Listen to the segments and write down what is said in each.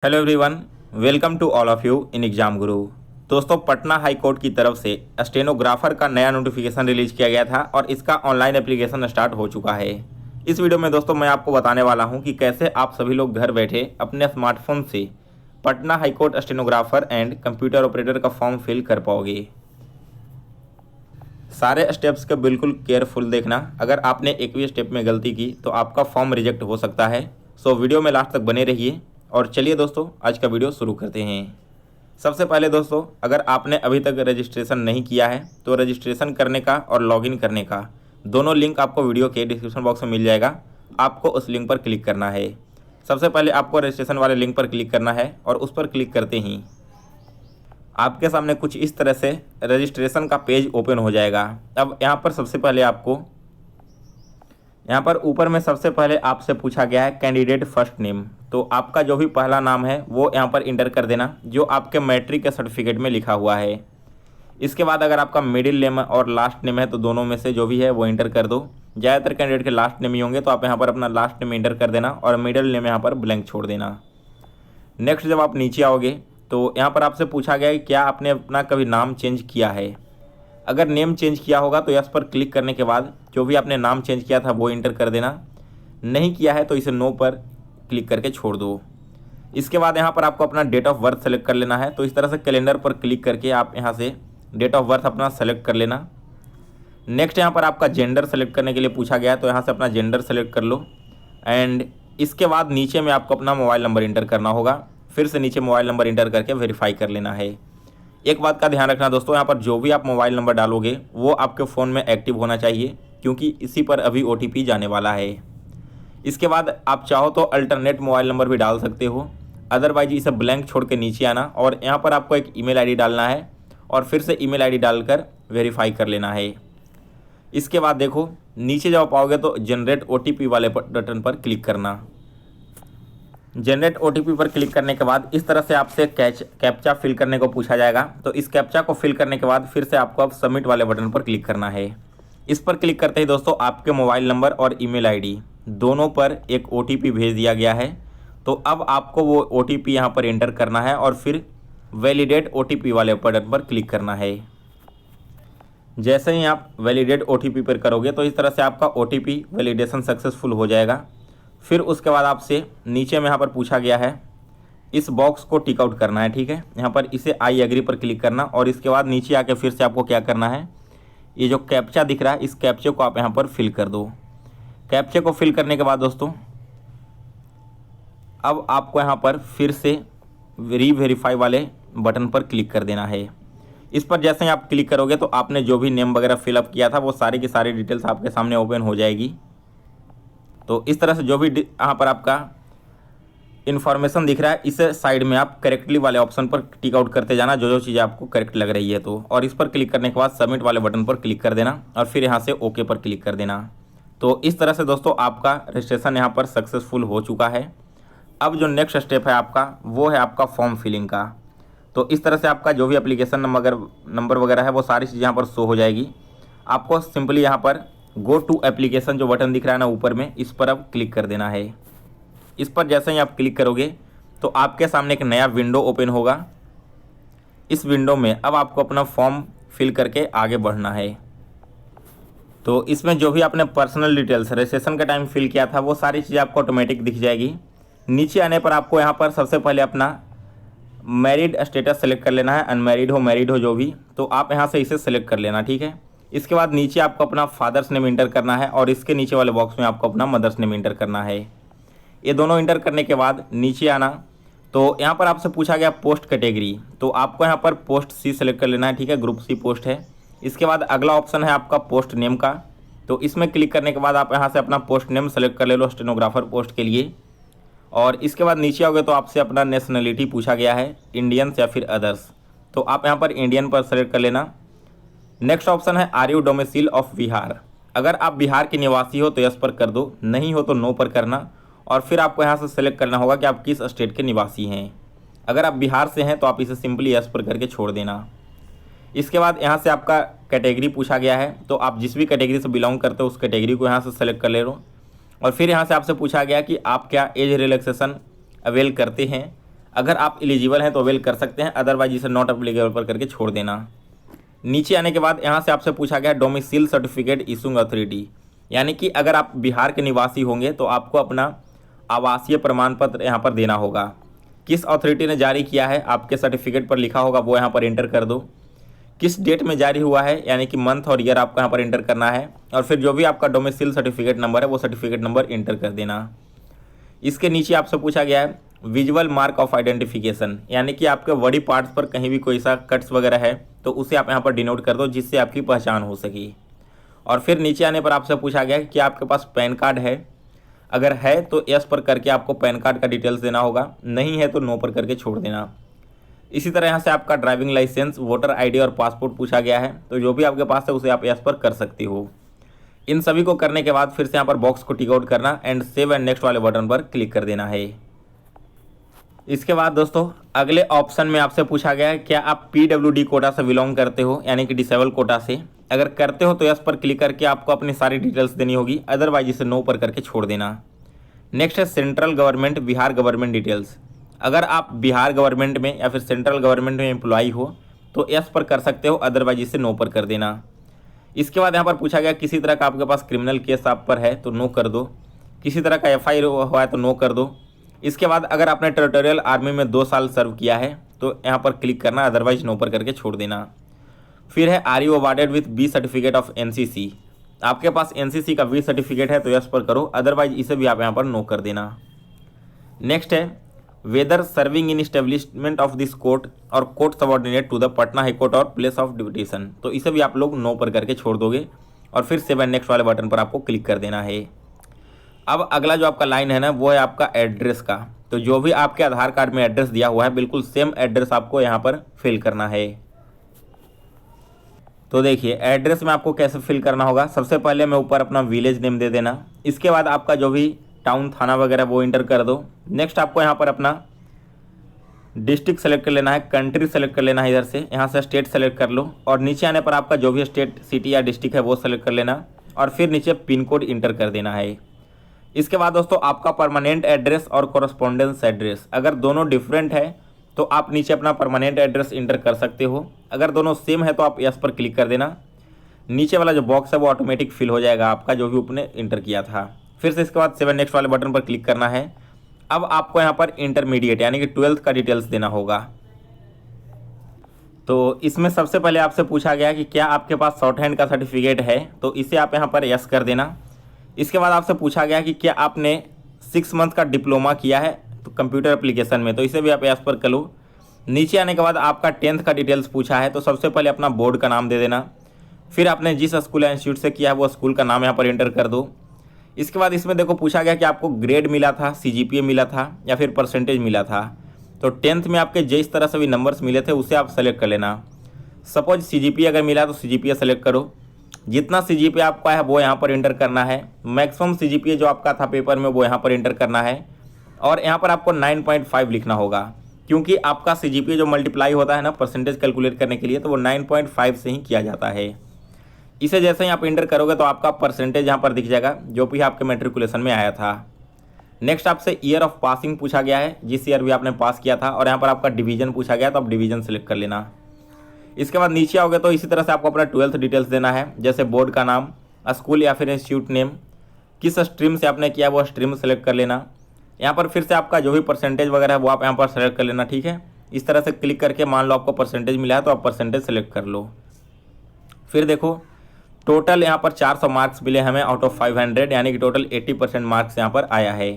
Hello everyone, welcome to all of you in Exam Guru. दोस्तों, Patna high court की तरफ से स्टेनोग्राफर का नया नोटिफिकेशन रिलीज किया गया था और इसका ऑनलाइन एप्लीकेशन स्टार्ट हो चुका है। इस वीडियो में दोस्तों मैं आपको बताने वाला हूं कि कैसे आप सभी लोग घर बैठे अपने स्मार्टफोन से Patna high court stenographer and computer operator का फॉर्म फिल कर पाओगे। सारे स्टेप्स के बिल्कुल केयरफुल देखना। अगर आपने एक भी स्टेप में गलती की तो आपका फॉर्म रिजेक्ट हो सकता है। सो वीडियो में लास्ट तक बने रहिए। और चलिए दोस्तों, आज का वीडियो शुरू करते हैं। सबसे पहले दोस्तों, अगर आपने अभी तक रजिस्ट्रेशन नहीं किया है तो रजिस्ट्रेशन करने का और लॉगिन करने का दोनों लिंक आपको वीडियो के डिस्क्रिप्शन बॉक्स में मिल जाएगा। आपको उस लिंक पर क्लिक करना है। सबसे पहले आपको रजिस्ट्रेशन वाले लिंक पर क्लिक करना है और उस पर क्लिक करते ही आपके सामने कुछ इस तरह से रजिस्ट्रेशन का पेज ओपन हो जाएगा। अब यहाँ पर सबसे पहले आपको यहाँ पर ऊपर में सबसे पहले आपसे पूछा गया है कैंडिडेट फर्स्ट नेम। तो आपका जो भी पहला नाम है वो यहाँ पर इंटर कर देना, जो आपके मैट्रिक के सर्टिफिकेट में लिखा हुआ है। इसके बाद अगर आपका मिडिल नेम और लास्ट नेम है तो दोनों में से जो भी है वो इंटर कर दो। ज़्यादातर कैंडिडेट के लास्ट नेम ही होंगे तो आप यहाँ पर अपना लास्ट नेम इंटर कर देना और मिडिल नेम यहाँ पर ब्लैंक छोड़ देना। नेक्स्ट जब आप नीचे आओगे तो यहाँ पर आपसे पूछा गया है क्या आपने अपना कभी नाम चेंज किया है। अगर नेम चेंज किया होगा तो यस पर क्लिक करने के बाद जो भी आपने नाम चेंज किया था वो इंटर कर देना। नहीं किया है तो इसे नो पर क्लिक करके छोड़ दो। इसके बाद यहाँ पर आपको अपना डेट ऑफ बर्थ सेलेक्ट कर लेना है। तो इस तरह से कैलेंडर पर क्लिक करके आप यहाँ से डेट ऑफ बर्थ अपना सेलेक्ट कर लेना। नेक्स्ट यहाँ पर आपका जेंडर सेलेक्ट करने के लिए पूछा गया है तो यहाँ से अपना जेंडर सेलेक्ट कर लो। एंड इसके बाद नीचे में आपको अपना मोबाइल नंबर इंटर करना होगा। फिर से नीचे मोबाइल नंबर इंटर करके वेरीफाई कर लेना है। एक बात का ध्यान रखना दोस्तों, यहाँ पर जो भी आप मोबाइल नंबर डालोगे वो आपके फ़ोन में एक्टिव होना चाहिए, क्योंकि इसी पर अभी OTP जाने वाला है। इसके बाद आप चाहो तो अल्टरनेट मोबाइल नंबर भी डाल सकते हो, अदरवाइज इसे ब्लैंक छोड़ के नीचे आना और यहाँ पर आपको एक ईमेल आईडी डालना है और फिर से ईमेल आईडी डालकर वेरीफाई कर लेना है। इसके बाद देखो नीचे जब पाओगे तो जनरेट OTP वाले बटन पर क्लिक करना। जनरेट OTP पर क्लिक करने के बाद इस तरह से आपसे कैप्चा फिल करने को पूछा जाएगा। तो इस कैप्चा को फिल करने के बाद फिर से आपको अब सबमिट वाले बटन पर क्लिक करना है। इस पर क्लिक करते ही दोस्तों आपके मोबाइल नंबर और ईमेल आईडी दोनों पर एक OTP भेज दिया गया है। तो अब आपको वो OTP यहाँ पर एंटर करना है और फिर वैलिडेट OTP वाले बटन पर क्लिक करना है। जैसे ही आप वैलिडेट OTP पर करोगे तो इस तरह से आपका OTP वैलिडेशन सक्सेसफुल हो जाएगा। फिर उसके बाद आपसे नीचे में यहाँ पर पूछा गया है इस बॉक्स को टिक आउट करना है। ठीक है, यहाँ पर इसे आई एग्री पर क्लिक करना और इसके बाद नीचे आके फिर से आपको क्या करना है, ये जो कैप्चा दिख रहा है इस कैप्चे को आप यहाँ पर फिल कर दो। कैप्चे को फिल करने के बाद दोस्तों अब आपको यहाँ पर फिर से रीवेरीफाई वाले बटन पर क्लिक कर देना है। इस पर जैसे ही आप क्लिक करोगे तो आपने जो भी नेम वगैरह फिलअप किया था वो सारी की सारी डिटेल्स आपके सामने ओपन हो जाएगी। तो इस तरह से जो भी यहाँ पर आपका इन्फॉर्मेशन दिख रहा है इसे साइड में आप करेक्टली वाले ऑप्शन पर टिक आउट करते जाना, जो जो चीज़ें आपको करेक्ट लग रही है तो। और इस पर क्लिक करने के बाद सबमिट वाले बटन पर क्लिक कर देना और फिर यहाँ से ओके पर क्लिक कर देना। तो इस तरह से दोस्तों आपका रजिस्ट्रेशन यहाँ पर सक्सेसफुल हो चुका है। अब जो नेक्स्ट स्टेप है आपका वो है आपका फॉर्म फिलिंग का। तो इस तरह से आपका जो भी एप्लीकेशन नंबर वगैरह है वो सारी चीज़ें यहाँ पर शो हो जाएगी। आपको सिंपली यहाँ पर गो टू एप्लीकेशन जो बटन दिख रहा है ना ऊपर में, इस पर अब क्लिक कर देना है। इस पर जैसे ही आप क्लिक करोगे तो आपके सामने एक नया विंडो ओपन होगा। इस विंडो में अब आपको अपना फॉर्म फिल करके आगे बढ़ना है। तो इसमें जो भी आपने पर्सनल डिटेल्स रजिस्ट्रेशन का टाइम फिल किया था वो सारी चीज़ें आपको ऑटोमेटिक दिख जाएगी। नीचे आने पर आपको यहाँ पर सबसे पहले अपना मैरिड स्टेटस सेलेक्ट कर लेना है, अनमैरिड हो मैरिड हो जो भी, तो आप यहाँ से इसे सेलेक्ट कर लेना। ठीक है, इसके बाद नीचे आपको अपना फादर्स नेम इंटर करना है और इसके नीचे वाले बॉक्स में आपको अपना मदर्स नेम इंटर करना है। ये दोनों इंटर करने के बाद नीचे आना तो यहाँ पर आपसे पूछा गया पोस्ट कैटेगरी, तो आपको यहाँ पर पोस्ट C सेलेक्ट कर लेना है। ठीक है, ग्रुप C पोस्ट है। इसके बाद अगला ऑप्शन है आपका पोस्ट नेम का, तो इसमें क्लिक करने के बाद आप यहाँ से अपना पोस्ट नेम सेलेक्ट कर ले लो स्टेनोग्राफर पोस्ट के लिए। और इसके बाद नीचे आओगे तो आपसे अपना नेशनलिटी पूछा गया है, इंडियंस या फिर अदर्स, तो आप यहाँ पर इंडियन पर सेलेक्ट कर लेना। नेक्स्ट ऑप्शन है are you domicile of Bihar. अगर आप बिहार के निवासी हो तो यस पर कर दो, नहीं हो तो नो पर करना। और फिर आपको यहाँ से सेलेक्ट करना होगा कि आप किस स्टेट के निवासी हैं। अगर आप बिहार से हैं तो आप इसे सिंपली यस पर करके छोड़ देना। इसके बाद यहाँ से आपका कैटेगरी पूछा गया है, तो आप जिस भी कैटेगरी से बिलोंग करते हो उस कैटेगरी को यहाँ से सेलेक्ट कर ले लो। और फिर यहाँ से आपसे पूछा गया कि आप क्या एज रिलैक्सेशन अवेल करते हैं। अगर आप एलिजिबल हैं तो अवेल कर सकते हैं, अदरवाइज इसे नॉट एप्लीकेबल पर करके छोड़ देना। नीचे आने के बाद यहाँ से आपसे पूछा गया डोमिसाइल सर्टिफिकेट इशूइंग अथॉरिटी, यानी कि अगर आप बिहार के निवासी होंगे तो आपको अपना आवासीय प्रमाण पत्र यहाँ पर देना होगा। किस अथॉरिटी ने जारी किया है आपके सर्टिफिकेट पर लिखा होगा वो यहाँ पर एंटर कर दो। किस डेट में जारी हुआ है यानी कि मंथ और ईयर आपको यहाँ पर एंटर करना है, और फिर जो भी आपका डोमिसाइल सर्टिफिकेट नंबर है वो सर्टिफिकेट नंबर एंटर कर देना। इसके नीचे आपसे पूछा गया है विजुअल मार्क ऑफ आइडेंटिफिकेशन, यानी कि आपके बॉडी पार्ट्स पर कहीं भी कोई सा कट्स वगैरह है तो उसे आप यहाँ पर डिनोट कर दो जिससे आपकी पहचान हो सके। और फिर नीचे आने पर आपसे पूछा गया कि आपके पास पैन कार्ड है, अगर है तो यस पर करके आपको पैन कार्ड का डिटेल्स देना होगा, नहीं है तो नो पर करके छोड़ देना। इसी तरह यहाँ से आपका ड्राइविंग लाइसेंस, वोटर आईडी और पासपोर्ट पूछा गया है, तो जो भी आपके पास है उसे आप यस पर कर सकते हो। इन सभी को करने के बाद फिर से यहाँ पर बॉक्स को टिक आउट करना एंड सेव एंड नेक्स्ट वाले बटन पर क्लिक कर देना है। इसके बाद दोस्तों अगले ऑप्शन में आपसे पूछा गया है क्या आप PWD कोटा से बिलोंग करते हो, यानी कि डिसेबल कोटा से। अगर करते हो तो यस पर क्लिक करके आपको अपनी सारी डिटेल्स देनी होगी, अदरवाइज इसे नो पर करके छोड़ देना। नेक्स्ट है central government Bihar government details. अगर आप बिहार गवर्नमेंट में या फिर सेंट्रल गवर्नमेंट में एम्प्लॉई हो तो यस पर कर सकते हो, अदरवाइज इसे नो पर कर देना। इसके बाद यहाँ पर पूछा गया किसी तरह का आपके पास क्रिमिनल केस आप पर है तो नो कर दो, किसी तरह का FIR हुआ है तो नो कर दो। इसके बाद अगर आपने टेरिटोरियल आर्मी में 2 साल सर्व किया है तो यहाँ पर क्लिक करना, अदरवाइज नो पर करके छोड़ देना। फिर है are you awarded with B certificate of NCC, आपके पास NCC का B सर्टिफिकेट है तो यस पर करो, अदरवाइज इसे भी आप यहाँ पर नो कर देना। नेक्स्ट है whether serving in establishment of this court और court subordinate to the Patna high court और प्लेस ऑफ डिप्यूटेशन, तो इसे भी आप लोग नो पर करके छोड़ दोगे और फिर सेव एंड नेक्स्ट वाले बटन पर आपको क्लिक कर देना है। अब अगला जो आपका लाइन है ना वो है आपका एड्रेस का, तो जो भी आपके आधार कार्ड में एड्रेस दिया हुआ है बिल्कुल सेम एड्रेस आपको यहाँ पर फिल करना है। तो देखिए एड्रेस में आपको कैसे फिल करना होगा, सबसे पहले मैं ऊपर अपना विलेज नेम दे देना, इसके बाद आपका जो भी टाउन थाना वगैरह वो इंटर कर दो। नेक्स्ट आपको यहाँ पर अपना डिस्ट्रिक्ट सेलेक्ट कर लेना है, कंट्री सेलेक्ट कर लेना है, इधर से यहाँ से स्टेट सेलेक्ट कर लो और नीचे आने पर आपका जो भी स्टेट सिटी या डिस्ट्रिक्ट है वो सेलेक्ट कर लेना और फिर नीचे पिन कोड इंटर कर देना है। इसके बाद दोस्तों आपका परमानेंट एड्रेस और कॉरेस्पॉन्डेंस एड्रेस अगर दोनों डिफरेंट है तो आप नीचे अपना परमानेंट एड्रेस इंटर कर सकते हो, अगर दोनों सेम है तो आप यस पर क्लिक कर देना। नीचे वाला जो बॉक्स है वो ऑटोमेटिक फिल हो जाएगा आपका जो भी आपने इंटर किया था। फिर से इसके बाद सेवन नेक्स्ट वाले बटन पर क्लिक करना है। अब आपको यहाँ पर इंटरमीडिएट यानी कि 12th का डिटेल्स देना होगा। तो इसमें सबसे पहले आपसे पूछा गया कि क्या आपके पास शॉर्ट हैंड का सर्टिफिकेट है, तो इसे आप यहाँ पर यस कर देना। इसके बाद आपसे पूछा गया कि क्या आपने 6 मंथ का डिप्लोमा किया है तो कंप्यूटर एप्लीकेशन में, तो इसे भी आप यस पर कर लो। नीचे आने के बाद आपका 10th का डिटेल्स पूछा है, तो सबसे पहले अपना बोर्ड का नाम दे देना, फिर आपने जिस स्कूल या इंस्टीट्यूट से किया है वो स्कूल का नाम यहाँ पर एंटर कर दो। इसके बाद इसमें देखो पूछा गया कि आपको ग्रेड मिला था, CGPA मिला था या फिर परसेंटेज मिला था, तो 10th में आपके जिस तरह से भी नंबर्स मिले थे उसे आप सेलेक्ट कर लेना। सपोज CGPA अगर मिला तो CGPA सेलेक्ट करो, जितना CGPA आपका है वो यहाँ पर एंटर करना है। मैक्सिमम CGPA जो आपका था पेपर में वो यहाँ पर एंटर करना है और यहाँ पर आपको 9.5 लिखना होगा, क्योंकि आपका CGPA जो मल्टीप्लाई होता है ना परसेंटेज कैलकुलेट करने के लिए तो वो 9.5 से ही किया जाता है। इसे जैसे ही आप इंटर करोगे तो आपका परसेंटेज यहाँ पर दिख जाएगा जो भी आपके मैट्रिकुलेशन में आया था। नेक्स्ट आपसे ईयर ऑफ पासिंग पूछा गया है, जिस ईयर भी आपने पास किया था, और यहाँ पर आपका डिवीजन पूछा गया तो आप डिवीजन सेलेक्ट कर लेना। इसके बाद नीचे आओगे तो इसी तरह से आपको अपना 12th डिटेल्स देना है, जैसे बोर्ड का नाम, स्कूल या फिर इंस्टीट्यूट नेम, किस स्ट्रीम से आपने किया वो स्ट्रीम सेलेक्ट कर लेना। यहाँ पर फिर से आपका जो भी परसेंटेज वगैरह है वो आप यहाँ पर सेलेक्ट कर लेना, ठीक है। इस तरह से क्लिक करके मान लो आपको परसेंटेज मिला है तो आप परसेंटेज सेलेक्ट कर लो। फिर देखो टोटल यहाँ पर 400 मार्क्स मिले हमें आउट ऑफ 500, यानी कि टोटल 80% मार्क्स यहाँ पर आया है।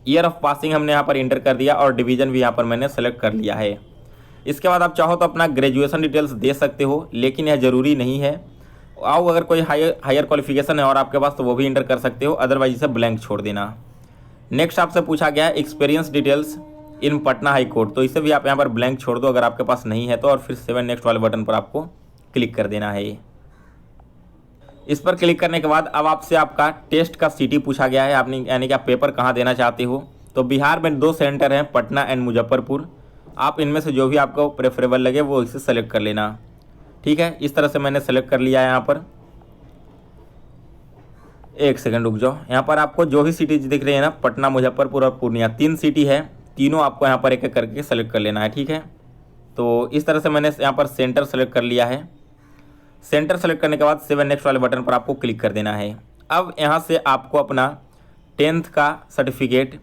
ईयर ऑफ पासिंग हमने यहाँ पर इंटर कर दिया और डिवीजन भी यहाँ पर मैंने सेलेक्ट कर लिया है। इसके बाद आप चाहो तो अपना ग्रेजुएशन डिटेल्स दे सकते हो, लेकिन यह ज़रूरी नहीं है। आओ अगर कोई हायर क्वालिफिकेशन है और आपके पास तो वो भी इंटर कर सकते हो, अदरवाइज इसे ब्लैंक छोड़ देना। नेक्स्ट आपसे पूछा गया है experience details in Patna high court, तो इसे भी आप यहाँ पर ब्लैंक छोड़ दो अगर आपके पास नहीं है तो, और फिर 7 नेक्स्ट वाले बटन पर आपको क्लिक कर देना है। इस पर क्लिक करने के बाद अब आपसे आपका टेस्ट का सिटी पूछा गया है, आपने यानी कि आप पेपर कहाँ देना चाहते हो। तो बिहार में 2 सेंटर हैं, पटना एंड मुजफ्फरपुर। आप इनमें से जो भी आपको प्रेफरेबल लगे वो इसे सेलेक्ट कर लेना, ठीक है। इस तरह से मैंने सेलेक्ट कर लिया है। यहाँ पर एक सेकंड रुक जाओ, यहाँ पर आपको जो भी सिटी दिख रही है ना, पटना, मुजफ्फरपुर और पूर्णिया, 3 सिटी है। तीनों आपको यहाँ पर एक एक करके सेलेक्ट कर लेना है, ठीक है। तो इस तरह से मैंने यहाँ पर सेंटर सेलेक्ट कर लिया है। सेंटर सेलेक्ट करने के बाद सेव नेक्स्ट वाले बटन पर आपको क्लिक कर देना है। अब यहाँ से आपको अपना 10th का सर्टिफिकेट,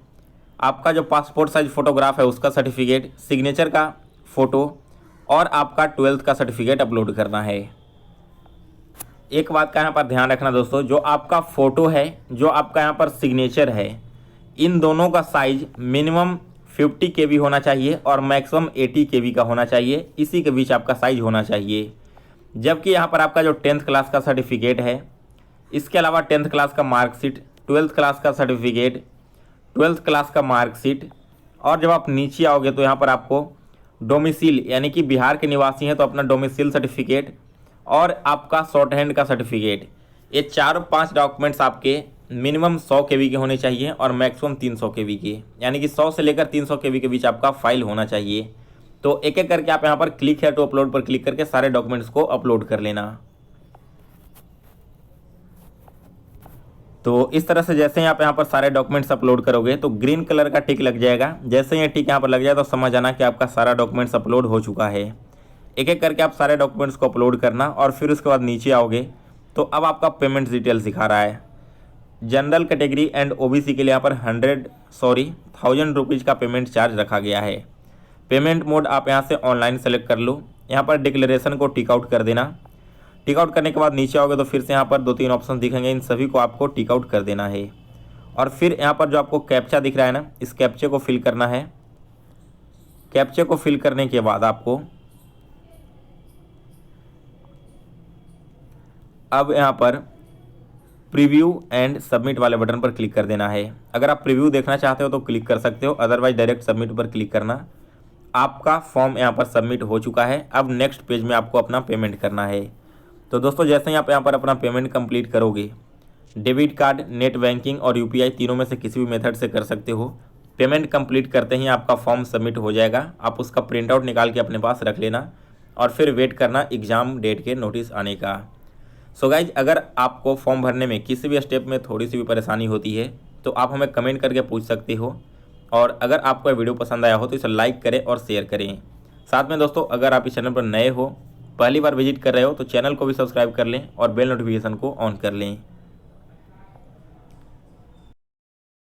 आपका जो पासपोर्ट साइज फ़ोटोग्राफ है उसका सर्टिफिकेट, सिग्नेचर का फ़ोटो और आपका 12th का सर्टिफिकेट अपलोड करना है। एक बात का यहाँ पर ध्यान रखना दोस्तों, जो आपका फ़ोटो है, जो आपका यहाँ पर सिग्नेचर है, इन दोनों का साइज मिनिमम 50 KB होना चाहिए और मैक्सिमम 80 KB का होना चाहिए। इसी के बीच आपका साइज होना चाहिए। जबकि यहाँ पर आपका जो 10th क्लास का सर्टिफिकेट है, इसके अलावा 10th क्लास का मार्कशीट, 12th क्लास का सर्टिफिकेट, 12th क्लास का मार्कशीट, और जब आप नीचे आओगे तो यहाँ पर आपको डोमिसिल यानी कि बिहार के निवासी हैं तो अपना डोमिसिल सर्टिफिकेट और आपका शॉर्ट हैंड का सर्टिफिकेट, ये 4-5 डॉक्यूमेंट्स आपके मिनिमम 100 KB के होने चाहिए और मैक्सिमम 300 KB के, यानी कि 100 से लेकर 300 KB के बीच आपका फाइल होना चाहिए। तो एक एक करके आप यहाँ पर क्लिक है टू अपलोड पर क्लिक करके सारे डॉक्यूमेंट्स को अपलोड कर लेना। तो इस तरह से जैसे ही आप यहाँ पर सारे डॉक्यूमेंट्स अपलोड करोगे तो ग्रीन कलर का टिक लग जाएगा। जैसे ही ये टिक यहाँ पर लग जाए तो समझ आना कि आपका सारा डॉक्यूमेंट्स अपलोड हो चुका है। एक एक करके आप सारे डॉक्यूमेंट्स को अपलोड करना और फिर उसके बाद नीचे आओगे तो अब आपका पेमेंट डिटेल्स दिखा रहा है। जनरल कैटेगरी एंड OBC के लिए यहाँ पर 1000 रुपीज़ का पेमेंट चार्ज रखा गया है। पेमेंट मोड आप यहाँ से ऑनलाइन सेलेक्ट कर लो। यहाँ पर डिक्लेरेशन को टिक आउट कर देना। टिक आउट करने के बाद नीचे आओगे तो फिर से यहाँ पर 2-3 ऑप्शन दिखेंगे, इन सभी को आपको टिक आउट कर देना है। और फिर यहाँ पर जो आपको कैप्चा दिख रहा है ना, इस कैप्चे को फिल करना है। कैप्चे को फिल करने के बाद आपको अब यहाँ पर प्रीव्यू एंड सबमिट वाले बटन पर क्लिक कर देना है। अगर आप प्रीव्यू देखना चाहते हो तो क्लिक कर सकते हो, अदरवाइज डायरेक्ट सबमिट पर क्लिक करना। आपका फॉर्म यहाँ पर सबमिट हो चुका है। अब नेक्स्ट पेज में आपको अपना पेमेंट करना है। तो दोस्तों जैसे ही आप यहाँ पर अपना पेमेंट कंप्लीट करोगे, डेबिट कार्ड, नेट बैंकिंग और UPI तीनों में से किसी भी मेथड से कर सकते हो। पेमेंट कंप्लीट करते ही आपका फॉर्म सबमिट हो जाएगा। आप उसका प्रिंट आउट निकाल के अपने पास रख लेना और फिर वेट करना एग्ज़ाम डेट के नोटिस आने का। सो गाइज, अगर आपको फॉर्म भरने में किसी भी स्टेप में थोड़ी सी भी परेशानी होती है तो आप हमें कमेंट करके पूछ सकते हो। और अगर आपको वीडियो पसंद आया हो तो इसे लाइक करें और शेयर करें। साथ में दोस्तों, अगर आप इस चैनल पर नए हो, पहली बार विजिट कर रहे हो तो चैनल को भी सब्सक्राइब कर लें और बेल नोटिफिकेशन को ऑन कर लें।